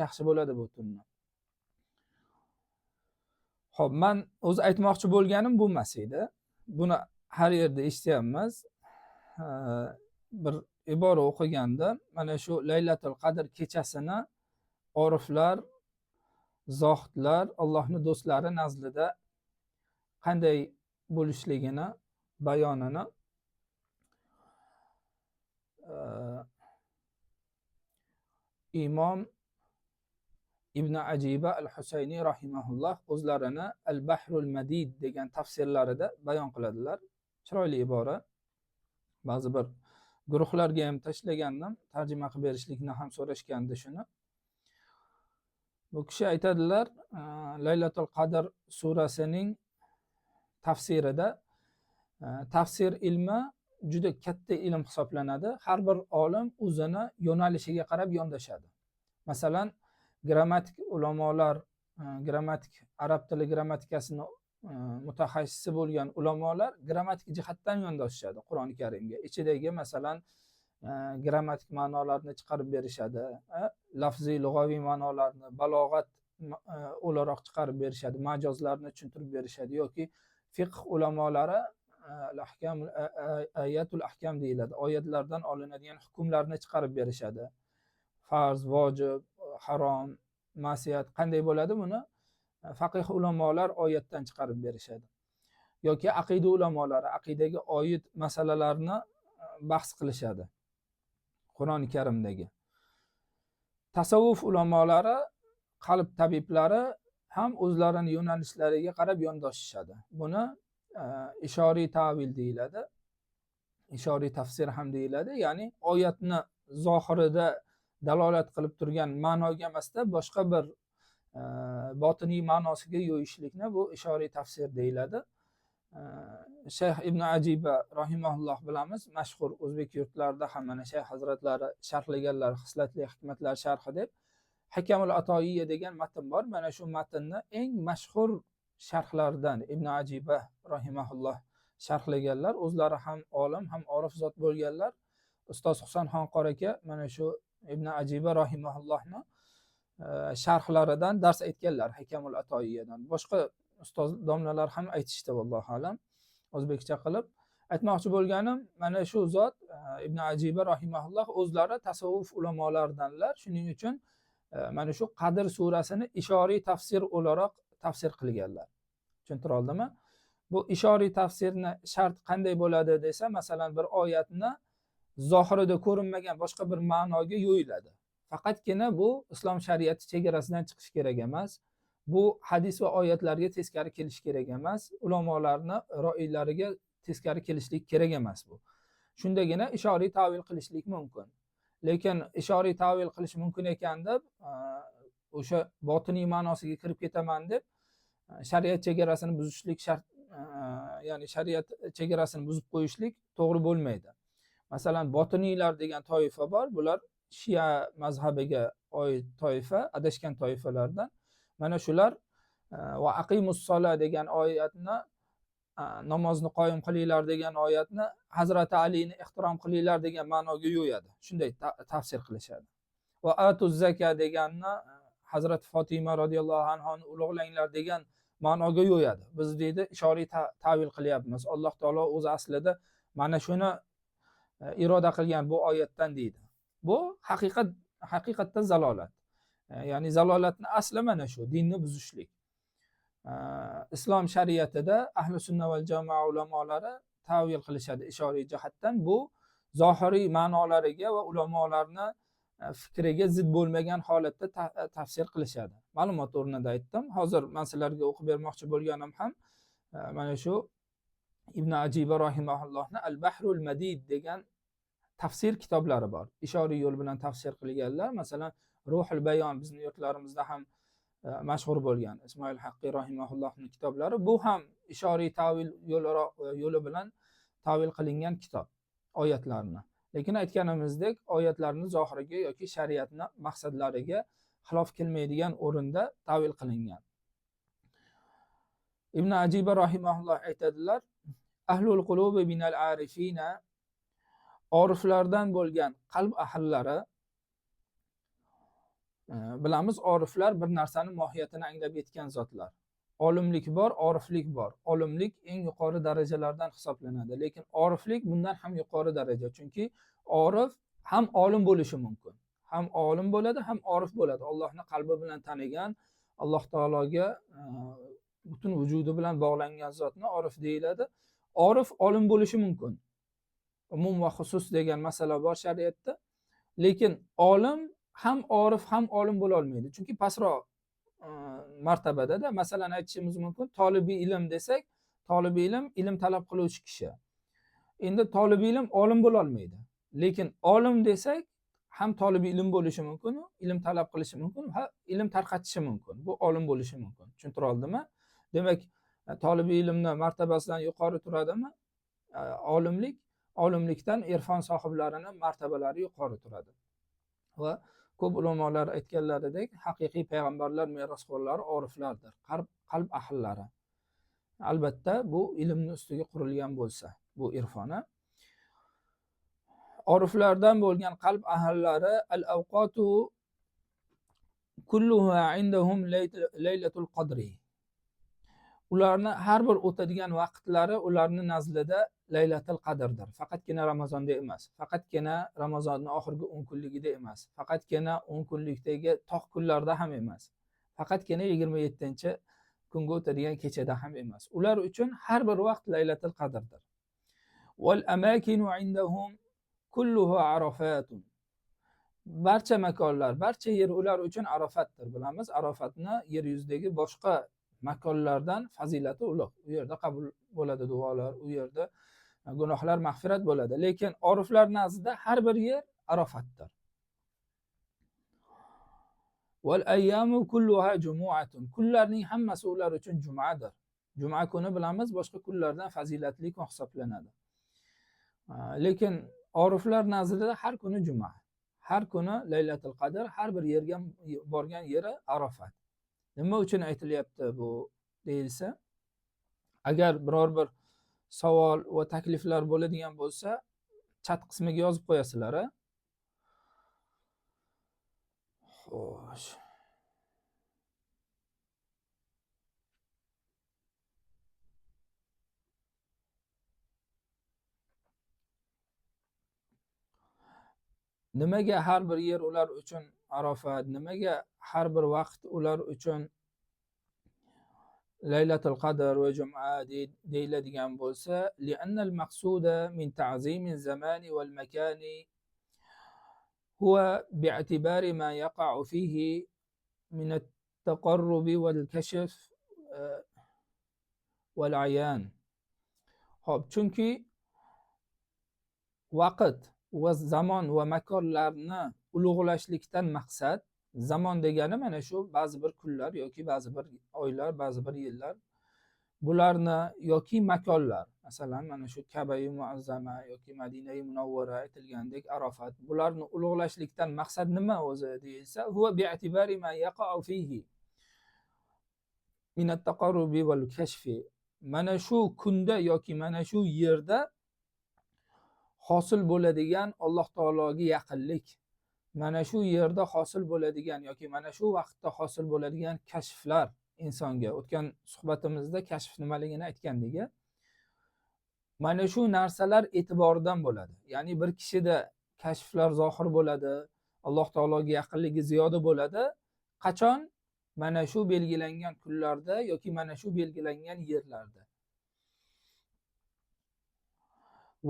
yaxshi bo'ladi bu tunni. Xo'p, men o'zi aytmoqchi bo'lganim bu emas edi. Buni har yerda eshityapmiz. Bir ibora o'qiganda mana shu Laylatul Qadr kechasini oriflar, zohidlar, Allohning do'stlari nazdida qanday bo'lishligini bayonini Imom Ibn Ajiba al-Husayni rahimahulloh o'zlarini Al-Bahrul Madid degan tafsirlarida bayon qiladilar. Chiroyli ibora. Ba'zi bir guruhlarga ham tashlagandim, tarjima qilib berishlikni ham so'rashgandi shuni. Bu kishi aytadilar, Laylatul Qadr surasining tafsirida tafsir ilmi juda katta ilm hisoblanadi. Har bir olim o'zini yo'nalishiga qarab yondashadi. Masalan, grammatik ulamolar, arab tili grammatikasini mutaxassisi bo'lgan ulamolar grammatik jihatdan yondashishadi Qur'oni Karimga. Ichidagi masalan grammatik ma'nolarni chiqarib berishadi, lafziy lug'aviy ma'nolarni, balog'at o'laroq chiqarib berishadi, majozlarni tushuntirib berishadi yoki fiqh ulamolari ayatul ahkam deyiladi. Oyatlardan olinadigan hukmlarni chiqarib berishadi. Farz, vojib, harom, ma'siyat qanday bo'ladi buni faqih ulamolar oyatdan chiqarib berishadi. Yoki aqida ulamolari aqidaga oid masalalarni bahs qilishadi. Qur'oni Karimdagi. Tasavvuf ulamolari, qalb tabiblari ham o'zlarining yo'nalishlariga qarab yondashishadi. Buni ishoriy ta'vil deyiladi. Ishoriy tafsir ham deyiladi. Ya'ni oyatni zohirida dalolat qilib turgan ma'noga emasda boshqa bir botiniy ma'nosiga yo'yishlikni bu ishoriy tafsir deyiladi. Shayx Ibn Ajiba rahimahulloh bilamiz, mashhur o'zbek yurtlarida ham mana Shayx hazratlari sharhlaganlar, Xislatli hikmatlar sharhi deb Hakamul Atoiyya degan matn bor. Mana shu matnni eng mashhur sharhlardan Ibn Ajiba rahimahulloh sharhlaganlar. O'zlari ham olim, ham orif zot bo'lganlar. Ustoz Husan Xonqor aka mana shu Ibn Ajiba rahimahullohni sharhlaridan dars aytganlar Hakamul Atoiyyadan. Boshqa ustoz domlalar ham aytishdi vallohu alam o'zbekcha qilib. Aytmoqchi bo'lganim, mana shu zot Ibn Ajiba rahimahulloh o'zlari tasavvuf ulamolaridanlar. Shuning uchun mana shu Qadr surasini ishoriy tafsir o'laroq tafsir qilganlar. Tushuntira oldimmi? Bu ishoriy tafsirni shart qanday bo'ladi desa, masalan bir oyatni zohirida ko'rinmagan boshqa bir ma'noga yo'yiladi. Faqatgina bu islom shariati chegarasidan chiqish kerak emas. Bu hadis va oyatlarga teskari kelish kerak emas. Ulamolarni ro'ylariga teskari kelishlik kerak emas bu. Shundagina ishoriy ta'vil qilishlik mumkin. Lekin ishoriy ta'vil qilish mumkin ekan deb o'sha botiniy ma'nosiga kirib ketaman deb shariat chegarasini buzishlik shart, ya'ni shariat chegarasini buzib qo'yishlik to'g'ri bo'lmaydi. Masalan, botiniylar degan toifa bor. Bular Shia mazhabiga oid toifa, adashgan toifalardan. Mana shular va aqimus sola degan oyatni, namozni qoyim qilinglar degan oyatni Hazrati Alini ehtirom qilinglar degan ma'noga yo'yadi. Shunday tafsir qilishadi. Va atuz zaka deganni Hazrati Fatima radhiyallohu anhoni ulug'langlar degan ma'noga yo'yadi. Biz deydi ishoriy ta'vil qilyapmiz. Alloh taolo o'zi aslida mana shuni iroda qilgan bu oyatdan deydi. Bu haqiqatda zalolat. Ya'ni zalolatni asli mana shu, dinni buzishlik. Islom shariatida ahli sunna val jamoa ulamolari ta'vil qilishadi ishoriy jihatdan. Bu zohiriy ma'nolariga va ulamolarni fikriga zid bo'lmagan holatda tafsir qilishadi. Ma'lumot o'rnida aytdim. Hozir men sizlarga o'qib bermoqchi bo'lganim ham mana shu Ibn Ajiba rahimahullohni Al-Bahrul Madid degan tafsir kitoblari bor. Ishoriy yo'l bilan tafsir qilganlar. Masalan, Ruhul Bayon bizning yurtlarimizda ham mashhur bo'lgan Ismoil Haqqiy rahimahullohning kitoblari. Bu ham ishoriy ta'vil yo'li bilan ta'vil qilingan kitob oyatlarni. Lekin aytganimizdek, oyatlarni zohiriga yoki shariatni maqsadlariga xilof kelmaydigan o'rinda ta'vil qilingan. Ibn Ajiba rahimahulloh aytadilar: Ahlul qulubi minal arifina, oriflardan bo'lgan qalb ahllari Bilamiz, oriflar bir narsani mohiyatini anglab yetgan zotlar. Olimlik bor, oriflik bor. Olimlik eng yuqori darajalardan hisoblanadi, lekin oriflik bundan ham yuqori daraja. Chunki orif ham olim bo'lishi mumkin. Ham olim bo'ladi, ham orif bo'ladi. Allohni qalbi bilan tanigan, Alloh taologa butun vujudi bilan bog'langan zotni orif deyiladi. Orif olim bo'lishi mumkin. Umum va xusus degan masala bor shariatda. Lekin olim ham orif ham olim bo'la olmaydi. Chunki pastroq martabada. Masalan aytishimiz mumkin, tolibi ilm desak, tolibi ilm talab qiluvchi kishi. Endi tolibi ilm olim bo'la olmaydi. Lekin olim desak, ham tolibi ilm bo'lishi mumkin, ilm talab qilishi mumkin, va ilm tarqatishi mumkin. Bu olim bo'lishi mumkin. Tushuntira oldimmi? Demak, tolibi ilmni martabasidan yuqori turadimi? Olimlikdan irfon sohiblarining martabalari yuqori turadi. Va ko'p ulamolar aytganlaridek, haqiqiy payg'ambarlar merosxo'rlari oriflardir, qalb ahllari. Albatta bu ilmni ustiga qurilgan bo'lsa, bu irfona. Oriflardan bo'lgan qalb ahllari al-awqatu kulluha indahum laylatul qadri. Ularni har bir o'tadigan vaqtlari ularni nazlida Laylatul Qadrdir. Faqatgina Ramazonda emas, faqatgina Ramazonning oxirgi 10 kunligida emas, faqatgina 10 kunlikdagi tog' kunlarda ham emas, faqatgina 27-kunga o'tadigan kechada ham emas. Ular uchun har bir vaqt Laylatul Qadrdir. Wal amakinu indahum kulluha arafatun. Barcha makonlar, barcha yer ular uchun Arafatdir. Bilamiz, Arafatni yer yuzidagi boshqa makonlardan fazilati ulug'. U yerda qabul bo'ladi duolar, u yerda gunohlar mag'firat bo'ladi. Lekin oriflar nazdida har bir yer Arafatdir. Wal ayyamu kulluha jumu'atun. Kunlarning hammasi ular uchun jumadir. Juma kuni bilamiz, boshqa kunlardan fazilatli kun hisoblanadi. Lekin oriflar nazdida har kuni juma, har kuni Laylatul Qadr, har bir yerga borgan yeri Arafat. Nima uchun aytilyapti bu deyilsa, agar biror bir savol va takliflar bo'ladigan bo'lsa, chat qismiga yozib qo'yasizlar. Xo'sh. Nimaga har bir yer ular uchun Arafat, nimaga har bir vaqt ular uchun Laylatul Qadr va Juma deyiladigan bo'lsa, li'annal maqsuda min ta'zimiz zamani wal makani huwa bi'tibari ma yaqa'u fihi min at-taqarrub wal kashf wal ayan. Xo'p, chunki vaqt va zamon va makonlarni ulug'lashlikdan maqsad, zamon degani mana shu ba'zi bir kunlar yoki ba'zi bir oylar, ba'zi bir yillar, bularni yoki makonlar, masalan mana shu Ka'ba-i Muazzama yoki Madina-i Munawvara aytilgandek Arafat, bularni ulug'lashlikdan maqsad nima o'zi deyilsa, huwa bi'tibari ma yaqa'u fihi min at-taqarrubi wal kashfi. Mana shu kunda yoki mana shu yerda hosil bo'ladigan Alloh taologa yaqinlik, mana shu yerda hosil bo'ladigan yoki mana shu vaqtda hosil bo'ladigan kashflar insonga, o'tgan suhbatimizda kashf nimaligini aytgandik. Mana shu narsalar e'tiboridan bo'ladi. Ya'ni bir kishida kashflar zohir bo'ladi, Alloh taologa yaqinligi ziyoda bo'ladi. Qachon? Mana shu belgilangan kunlarda yoki mana shu belgilangan yerlarda.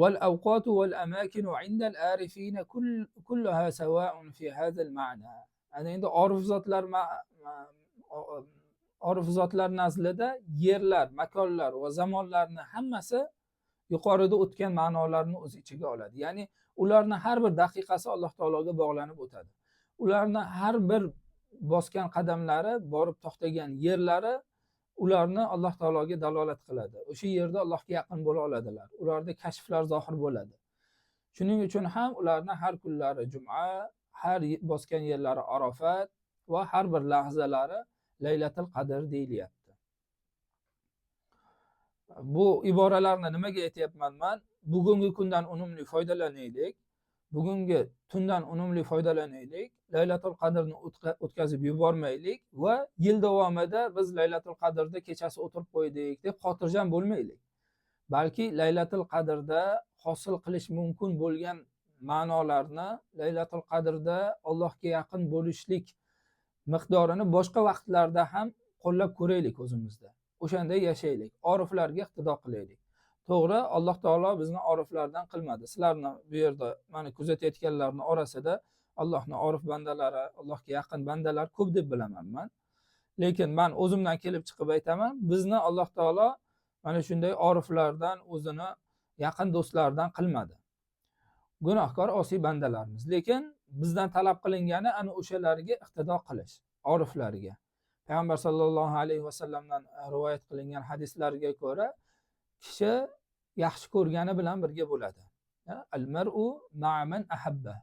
والأوقات والأماكن عند العارفين كلها سواء في هذا المعنى. Yani endi orif zotlar nazlida yerlar, makonlar va zamonlarni hammasi yuqorida o'tgan ma'nolarni o'z ichiga oladi. Ya'ni ularni har bir daqiqasi Alloh taologa bog'lanib o'tadi. Ularni har bir bosgan qadamlari, borib to'xtagan yerlari ularni Alloh taologa dalolat qiladi. O'sha yerda Allohga yaqin bo'la oladilar. Ularda kashflar zohir bo'ladi. Shuning uchun ham ularni har kunlari Juma, har bosgan yerlari Arafat va har bir lahzalari Laylatul Qadr deyilyapti. Bu iboralarni nimaga aytyapman men? Bugungi kundan unumli foydalanaylik. bugungi tundan unumli foydalanaylik, Laylatul Qadrni o'tkazib yubormaylik va yil davomida biz Laylatul Qadrda kechasi o'tirib qo'ydik deb xotirjam bo'lmaylik. Balki Laylatul Qadrda hosil qilish mumkin bo'lgan ma'nolarni, Laylatul Qadrda Allohga yaqin bo'lishlik miqdorini boshqa vaqtlarda ham qo'llab ko'raylik o'zimizda. O'shanda yashaylik, oriflarga iqtido qilaylik. To'g'ri, Alloh taolo bizni oriflardan qilmadi. Sizlarni bu yerda meni kuzatayotganlarning orasida Allohning orif bandalari, Allohga yaqin bandalar ko'p deb bilaman men. Lekin men o'zimdan kelib chiqib aytaman, bizni Alloh taolo mana shunday oriflardan, o'zini yaqin do'stlardan qilmadi. Gunohkor osiy bandalarimiz. Lekin bizdan talab qilingani ana o'shalarga iqtido qilish, oriflarga. Payg'ambar sollallohu alayhi vasallamdan rivoyat qilingan hadislarga ko'ra, kishi yaxshi ko'rgani bilan birga bo'ladi. Al-mar'u ma'a man ahabba.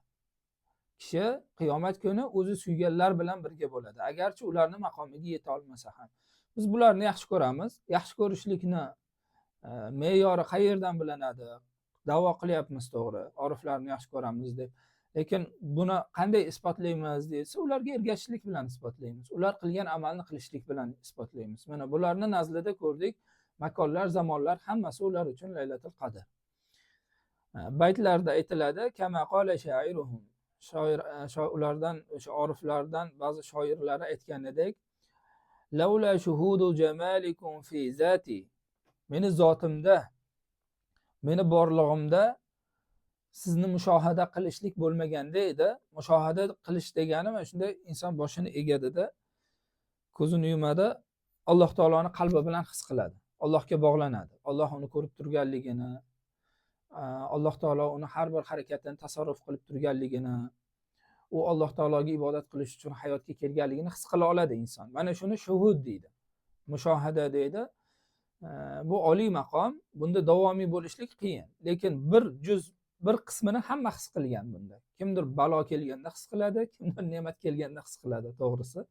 Kishi qiyomat kuni o'zi suyganlar bilan birga bo'ladi, agarchi ularni maqomiga yeta olmasa ham. Biz bularni yaxshi ko'ramiz. Yaxshi ko'rishlikni me'yori qayerdan bilinadi? Da'vo qilyapmiz, to'g'ri, oriflarni yaxshi ko'ramiz deb. Lekin buni qanday isbotlaymiz desa, ularga ergashishlik bilan isbotlaymiz. Ular qilgan amalni qilishlik bilan isbotlaymiz. Mana bularni nazlida ko'rdik. Makonlar, zamonlar hammasi ular uchun Laylatul Qadr. Baytlarda aytiladi, kama qala sha'iruhum. Ulardan, o'sha oriflardan ba'zi shoirlari aytganidek, laula shuhudu jamalikum fi zati. Meni zotimda, meni borlig'imda sizni mushohada qilishlik bo'lmaganda edi. Mushohada qilish degani mana shunday inson boshini egadi-da, ko'zini yumadi, Alloh taoloni qalbi bilan his qiladi. Allohga bog'lanadi. Alloh uni ko'rib turganligini, Alloh taolo uni har bir harakatini tasarruf qilib turganligini, u Alloh taologa ibodat qilish uchun hayotga kelganligini his qila oladi inson. Mana shuni shuhud deydi. Mushohada deydi. Bu oliy maqom. Bunda davomiy bo'lishlik qiyin. Lekin bir qismini hamma his qilgan bunda. Kimdir balo kelganda his qiladi, kimdir ne'mat kelganda his qiladi, to'g'risi.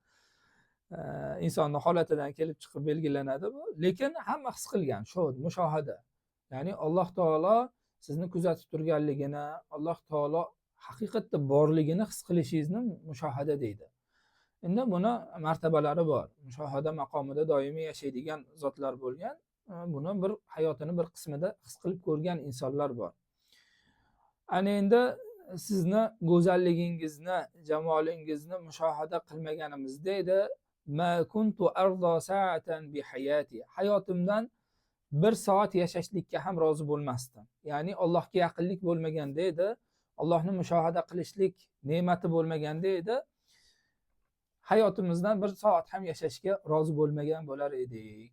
Insonning holatidan kelib chiqib belgilanadi bu. Lekin hamma his qilgan, shuhud, mushohada. Ya'ni Alloh taolo sizni kuzatib turganligini, Alloh taolo haqiqatda borligini his qilishingizni mushohada deydi. Endi buni martabalari bor. Mushohada maqomida doimiy yashaydigan zotlar bo'lgan, buni bir hayotini bir qismida his qilib ko'rgan insonlar bor. Ana endi sizni go'zalligingizni, jamolingizni mushohada qilmaganimizda edi, ma kuntu arda sa'atan bi hayati. Hayotimdan bir soat yashashlikka ham rozi bo'lmasdim. Ya'ni Allohga yaqinlik bo'lmaganda edi, Allohni mushohada qilishlik ne'mati bo'lmaganda edi, hayotimizdan bir soat ham yashashga rozi bo'lmagan bo'lar edik.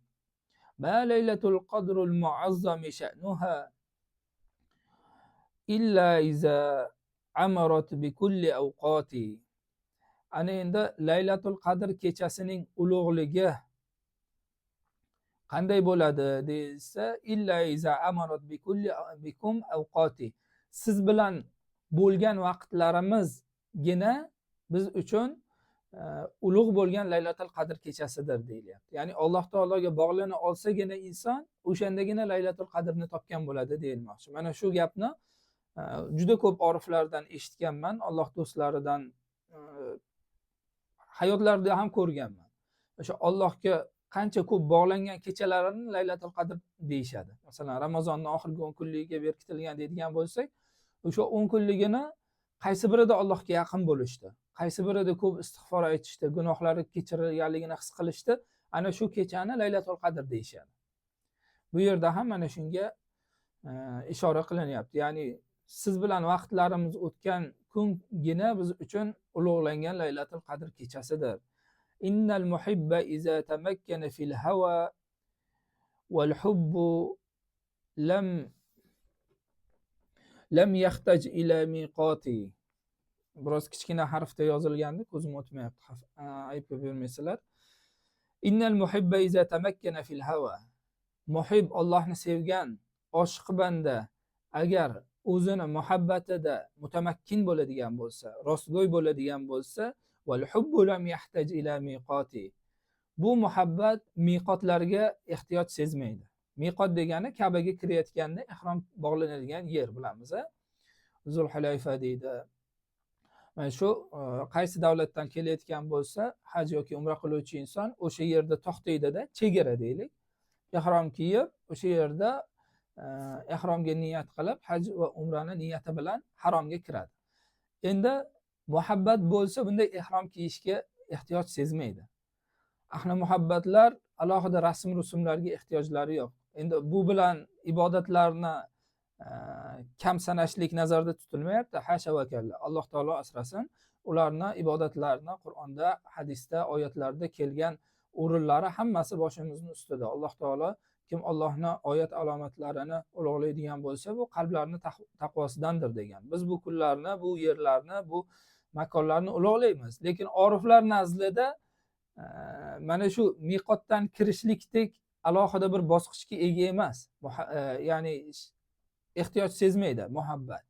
Ma laylatul qadrul muazzami sha'nuha illa iza amarat bi kulli awqati. Ana endi Laylatul Qadr kechasining ulug'ligi qanday bo'ladi desa, illa iza amarat bi kulli bikum awqati. Siz bilan bo'lgan vaqtlarimizgina biz uchun ulug' bo'lgan Laylatul Qadr kechasidir deyilyapti. Ya'ni Alloh taologa bog'lana olsagina inson o'shandagina Laylatul Qadrni topgan bo'ladi deyilmoqchi. Mana shu gapni juda ko'p oriflardan eshitganman, Alloh do'stlaridan hayotlarida ham ko'rganman. O'sha Allohga qancha ko'p bog'langan kechalarini Laylatul Qadr deyishadi. Masalan, Ramazonning oxirgi 10 kunligiga berkitilgan deydigan bo'lsak, o'sha 10 kunligini qaysi birida Allohga yaqin bo'lishdi, qaysi birida ko'p istig'for aytishdi, gunohlari kechirilganligini his qilishdi, ana shu kechani Laylatul Qadr deyishadi. Bu yerda ham mana shunga ishora qilinyapti. Ya'ni siz bilan vaqtlarimiz o'tgan kungina biz uchun ulug'langan Laylatul Qadr kechasidir. Innal muhibba iza tamakkana fil hawa wal hubbu lam yahtaj ila miqati. Biroz kichkina harfda yozilgandi, ko'zim o'tmayapti. Ayb ko'rmaysizlar. Innal muhibba iza tamakkana fil hawa. Muhib, Allohni sevgan oshiq banda agar o'zini muhabbatida mutamakkin bo'ladigan bo'lsa, rostgo'y bo'ladigan bo'lsa, val hubbu lam yahtaj ila miqati. Bu muhabbat miqotlarga ehtiyoj sezmaydi. Miqot degani Ka'baga kirayotganda ihrom bog'lanadigan yer bilamiz. Zulhulayfa deydi. Mana shu qaysi davlatdan kelayotgan bo'lsa, haj yoki umra qiluvchi inson o'sha yerda to'xtaydida, chegara deylik. Ihrom kiyib, o'sha yerda ihromga niyat qilib, haj va umrani niyati bilan haromga kiradi. Endi muhabbat bo'lsa, bunday ihrom kiyishga ehtiyoj sezmaydi. Ahli muhabbatlar alohida rasm rusumlarga ehtiyojlari yo'q. Endi bu bilan ibodatlarni kam sanashlik nazarda tutilmayapti. Hasha va kalla. Alloh taolo asrasin. Ularni ibodatlarini Qur'onda, hadisda, oyatlarda kelgan o'rinlari hammasi boshimizning ustida. Alloh taolo kim Allohning oyat alomatlarini ulug'laydigan bo'lsa, bu qalblarni taqvosidandir degan. Biz bu kunlarni, bu yerlarni, bu makonlarni ulug'laymiz. Lekin oriflar nazdida mana shu miqotdan kirishlikdek alohida bir bosqichga ega emas. Ya'ni ehtiyoj sezmaydi muhabbat.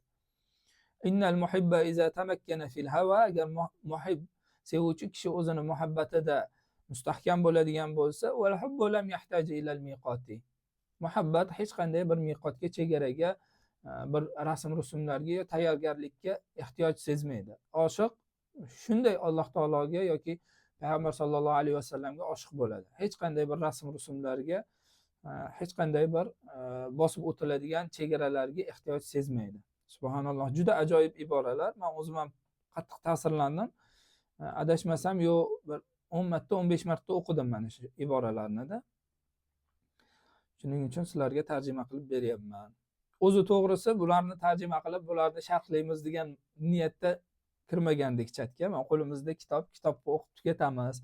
Innal muhibba iza tamakkana fil hawa, agar muhib sevuvchi kishi o'zini muhabbatida mustahkam bo'ladigan bo'lsa, wal hubbu lam yahtaji ila al miqati. Muhabbat hech qanday bir miqotga, chegaraga, bir rasm rusumlarga, tayyorgarlikka ehtiyoj sezmaydi. Oshiq shunday Alloh taologa yoki Payg'ambar sollallohu alayhi vasallamga oshiq bo'ladi. Hech qanday bir rasm rusumlarga, hech qanday bir bosib o'tiladigan chegaralarga ehtiyoj sezmaydi. Subhanalloh, juda ajoyib iboralar. Men o'zim ham qattiq ta'sirlandim. Adashmasam, bir 10 marta, 15 marta o'qidim mana shu iboralarni-da. Shuning uchun sizlarga tarjima qilib beryapman. O'zi to'g'risi bularni tarjima qilib, bularni sharhlaymiz degan niyatda kirmagandik chatga. Men qo'limizda kitobni o'qib tugatamiz.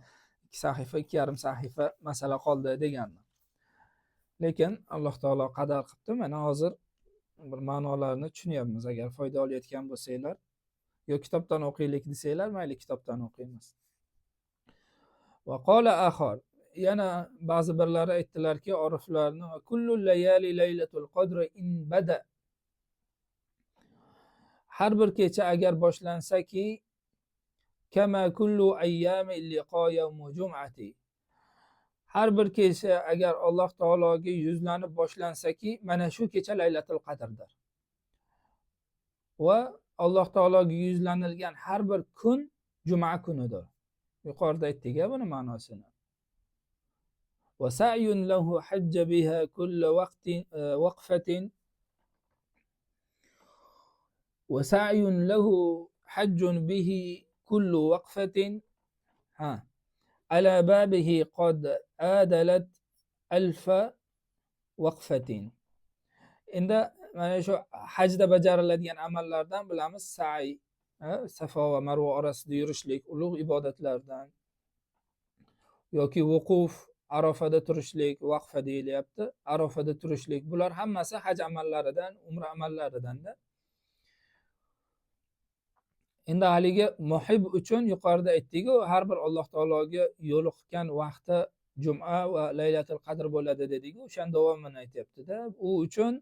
2 sahifa, 2,5 sahifa masala qoldi degandim. Lekin Alloh taolo qadar qilibdi. Mana hozir bir ma'nolarni tushunyapmiz. Agar foyda olayotgan bo'lsanglar, yo kitobdan o'qiylik desanglar, mayli kitobdan o'qiymiz. Va qala akhar, yana ba'zi birlari aytdilarki, oriflarni kullu layali laylatul qadr in bada. Har bir kecha agar boshlansaki, kama kullu ayyami liqa yawm jum'ati. Har bir kecha agar Alloh taologa yuzlanib boshlansaki, mana shu kecha laylatul qadrdir. Va Alloh taologa yuzlanilgan har bir kun juma kunidir. Yuqorida aytdik buni ma'nosini. Va sa'yun lahu hajja biha kull waqtin waqfatin wa sa'yun lahu hajjun bihi kull waqfatin ala babihi qad adalat alfa waqfatin. Endi mana shu hajda bajariladigan amallardan bilamiz sa'i, Safo va Marva orasida yurishlik ulug' ibodatlardan, yoki vuquf, Arafada turishlik, vaqfa deyilyapti. Arafada turishlik, bular hammasi haj amallaridan, umra amallaridan-da. Endi haligi muhib uchun yuqorida aytdik-ku, har bir Alloh taologa yo'liqqan vaqti juma va laylatul qadr bo'ladi dedik-ku, o'shan davomini aytibdi-da. U uchun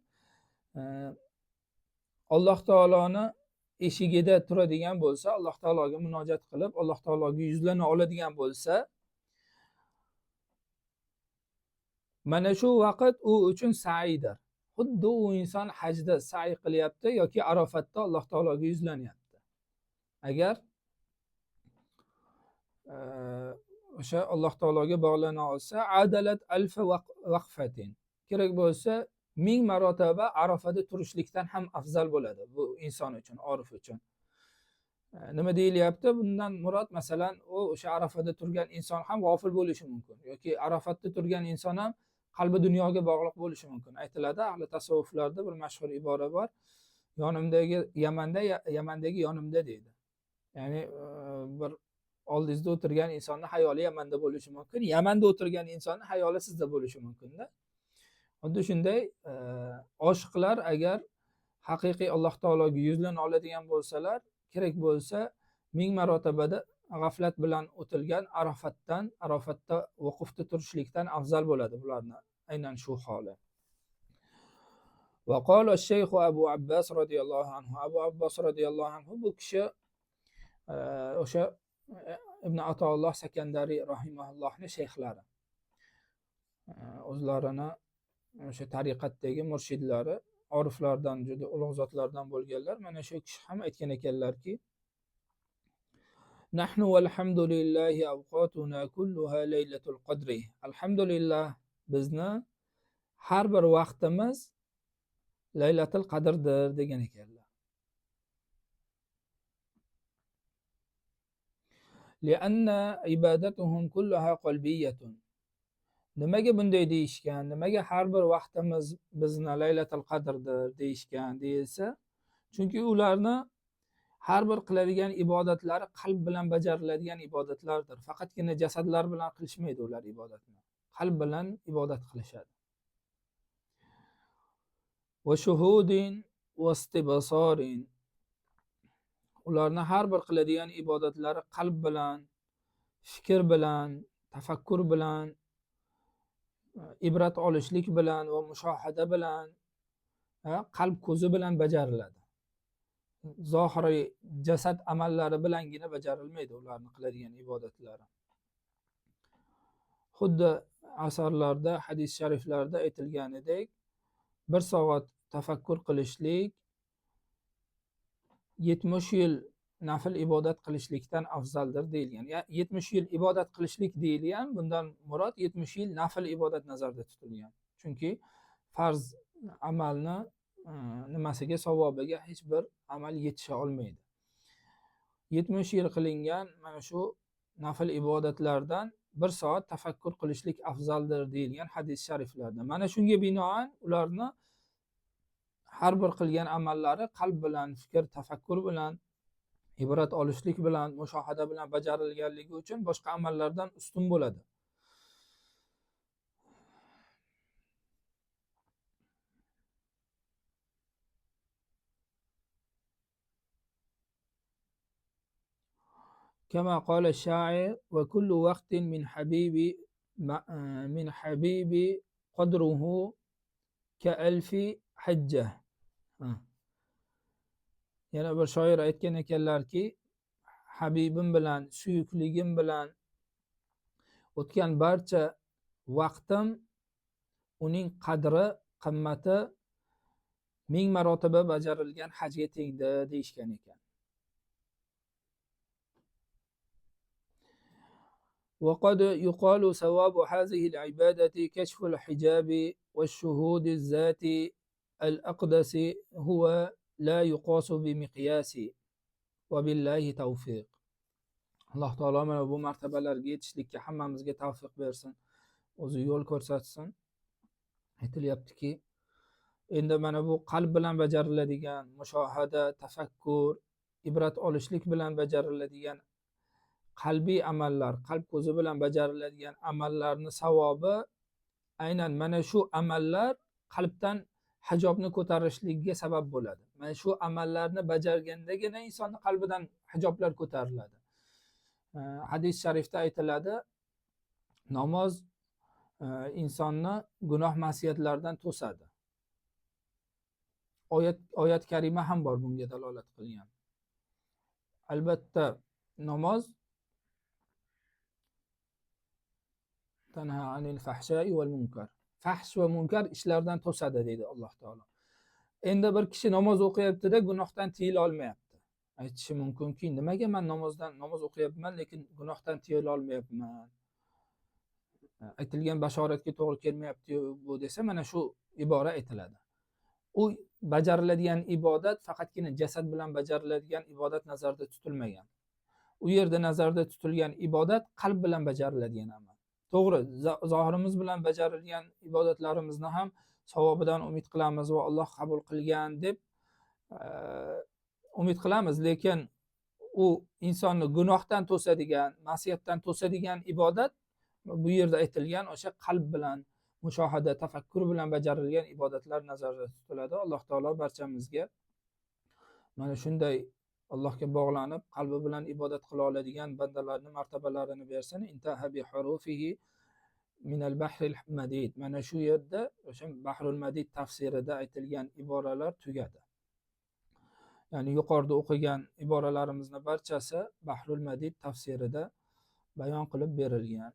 Alloh taoloni eshigida turadigan bo'lsa, Alloh taologa munojat qilib, Alloh taologa yuzlana oladigan bo'lsa, mana shu vaqt u uchun sa'idir. Xuddi u inson hajda sa'i qilyapti yoki Arofatda Alloh taologa yuzlanyapti. Agar o'sha Alloh taologa bog'lana olsa, adalat alfa waqfatin. Kerak bo'lsa 1000 marotaba Arafada turishlikdan ham afzal bo'ladi bu inson uchun, orif uchun. Nima deyilyapti? Bundan murod masalan, o'sha Arafada turgan inson ham g'ofil bo'lishi mumkin yoki Arafatda turgan inson ham qalbi dunyoga bog'liq bo'lishi mumkin. Aytiladi, ahli tasavvuflarda bir mashhur ibora bor. Yonimdagi Yamandagi yonimda deydi. Ya'ni bir oldingizda o'tirgan insonning hayoli Yamanda bo'lishi mumkin, Yamanda o'tirgan insonning hayoli sizda bo'lishi mumkin-da. Xuddi shunday oshiqlar agar haqiqiy Alloh taologa yuzlana oladigan bo'lsalar, kerak bo'lsa 1000 marotabada g'aflat bilan o'tilgan Arofatda vuqufda turishlikdan afzal bo'ladi bularni aynan shu holi. Va qala Shayx Abu Abbas radhiyallohu anhu, Abu Abbas radhiyallohu anhu bu kishi o'sha Ibn Atolloh Sakandari rahimahullohning shayxlari. O'zlarini o'sha tariqatdagi murshidlari, oriflardan, juda ulug' zotlardan bo'lganlar. Mana shu kishi ham aytgan ekanlarki, nahnu valhamdulillahi awqatuna kulluha laylatul qadri. Alhamdulillah, bizni har bir vaqtimiz laylatul qadrdir degan ekanlar. Lianna ibadatuhum kulluha qalbiyatun. Nimaga bunday deyishgan? Nimaga har bir vaqtimiz bizni laylatul qadrdir deyishgan deyilsa, chunki ularni har bir qiladigan ibodatlari qalb bilan bajariladigan ibodatlardir. Faqatgina jasadlar bilan qilishmaydi ular ibodatni. Qalb bilan ibodat qilishadi. Va shuhudin va istibsorin. Ularni har bir qiladigan ibodatlari qalb bilan, fikr bilan, tafakkur bilan, ibrat olishlik bilan va mushohada bilan, qalb ko'zi bilan bajariladi. Zohiriy jasad amallari bilangina bajarilmaydi ularni qiladigan ibodatlari. Xuddi asarlarda, hadis shariflarda aytilganidek, bir soat tafakkur qilishlik 70 yil nafl ibodat qilishlikdan afzaldir deyilgan. 70 yil ibodat qilishlik deyilgan, bundan murod 70 yil nafl ibodat nazarda tutilgan. Chunki farz amalni nimasiga, savobiga hech bir amal yetisha olmaydi. 70 yil qilingan mana shu nafl ibodatlardan bir soat tafakkur qilishlik afzaldir deyilgan hadis shariflarda. Mana shunga binoan ularni har bir qilgan amallari qalb bilan, fikr, tafakkur bilan, ibrat olishlik bilan, mushohada bilan bajarilganligi uchun boshqa amallardan ustun bo'ladi. كما قال الشاعر وكل وقت من حبيبي قدره كألف حجة. Yana bir shoir aytgan ekanlarki, Habibim bilan, suyukligim bilan o'tgan barcha vaqtim uning qadri, qimmati 1000 marotaba bajarilgan hajga tengdir deyishgan ekan. وقد يقال ثواب هذه العبادة كشف الحجاب والشهود الذات الأقدس هو لا يقاس بمقياس وبالله توفيق. Alloh taolo mana bu martabalarga yetishlikka hammamizga tavfiq bersin, o'zi yo'l ko'rsatsin. Aytilyaptiki, endi mana bu qalb bilan bajariladigan mushohada, tafakkur, ibrat olishlik bilan bajariladigan qalbiy amallar, qalb ko'zi bilan bajariladigan amallarni savobi aynan mana shu amallar qalbdan hijobni ko'tarishligiga sabab bo'ladi. Mana shu amallarni bajargandagina insonning qalbidan hijoblar ko'tariladi. Hadis sharifda aytiladi, namoz insonni gunoh ma'siyatlardan to'sadi. Oyat karima ham bor bunga dalolat qilgan. Albatta namoz tanha anil fahsha'i wal munkar. Fahsh va munkar ishlardan to'sadi deydi Alloh taolo. Endi bir kishi namoz o'qiyapti-da, gunohdan tiyila olmayapti. Aytishi mumkinki, nimaga men namoz o'qiyapman, lekin gunohdan tiyila olmayapman? Aytilgan bashoratga to'g'ri kelmayapti bu desa, mana shu ibora aytiladi. U bajariladigan ibodat faqatgina jasad bilan bajariladigan ibodat nazarda tutilmagan. U yerda nazarda tutilgan ibodat qalb bilan bajariladigan amal. To'g'ri, zohirimiz bilan bajarilgan ibodatlarimizni ham savobidan umid qilamiz va Alloh qabul qilgan deb umid qilamiz, lekin u insonni gunohdan to'sadigan, ma'siyatdan to'sadigan ibodat bu yerda aytilgan o'sha qalb bilan, mushohada, tafakkur bilan bajarilgan ibodatlar nazarda tutiladi. Alloh taolo barchamizga mana shunday Allohga bog'lanib, qalbi bilan ibodat qila oladigan bandalarning martabalarini bersin. Intaha bi hurufihi min al-bahril madid. Mana shu yerda o'sha Bahrul Madid tafsirida aytilgan iboralar tugadi. Ya'ni yuqorida o'qigan iboralarimizni barchasi Bahrul Madid tafsirida bayon qilib berilgan.